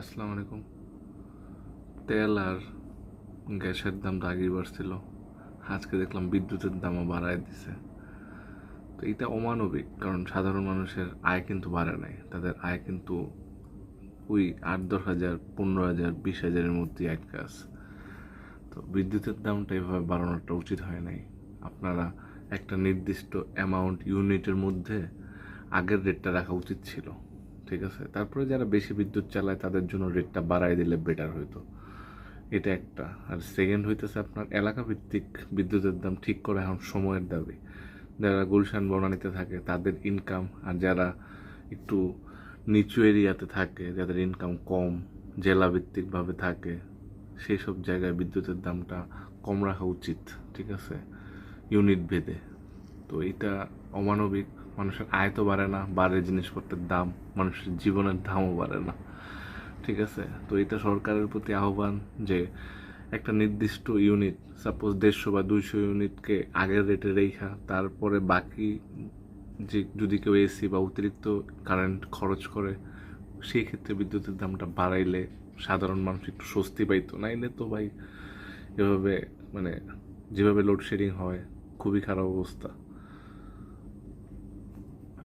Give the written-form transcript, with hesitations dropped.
আসসালামু আলাইকুম। তেল আর গ্যাসের দাম তো আগেই বাড়ছিল, আজকে দেখলাম বিদ্যুতের দামও বাড়ায় দিছে। তো এটা অমানবিক, কারণ সাধারণ মানুষের আয় কিন্তু বাড়ে নাই, তাদের আয় কিন্তু ওই 8-10 হাজার, 15 হাজার, 20 হাজারের মধ্যেই আটকে আছে। তো বিদ্যুতের দামটা এভাবে বাড়ানোটা উচিত হয় নাই। আপনারা একটা নির্দিষ্ট অ্যামাউন্ট ইউনিটের মধ্যে আগের রেটটা রাখা উচিত ছিল, ঠিক আছে? তারপরে যারা বেশি বিদ্যুৎ চালায় তাদের জন্য রেটটা বাড়াই দিলে বেটার হইতো। এটা একটা। আর সেকেন্ড হইতেছে আপনার এলাকা ভিত্তিক বিদ্যুতের দাম ঠিক করা এখন সময়ের দাবি। যারা গুলশান বনানীতে থাকে তাদের ইনকাম, আর যারা একটু নিচু এরিয়াতে থাকে, যাদের ইনকাম কম, জেলা ভিত্তিকভাবে থাকে, সেই সব জায়গায় বিদ্যুতের দামটা কম রাখা উচিত, ঠিক আছে, ইউনিট ভেদে। তো এটা অমানবিক। মানুষের আয় তো বাড়ে না, বাড়ে জিনিসপত্রের দাম, মানুষের জীবনের দামও বাড়ে না, ঠিক আছে? তো এটা সরকারের প্রতি আহ্বান যে একটা নির্দিষ্ট ইউনিট, সাপোজ 150 বা 200 ইউনিটকে আগের রেটে রেখা, তারপরে বাকি যে যদি কেউ এসি বা অতিরিক্ত কারেন্ট খরচ করে, সেই ক্ষেত্রে বিদ্যুতের দামটা বাড়াইলে সাধারণ মানুষ একটু স্বস্তি পাইতো। নাইলে তো ভাই এভাবে মানে যেভাবে লোডশেডিং হয়, খুবই খারাপ অবস্থা।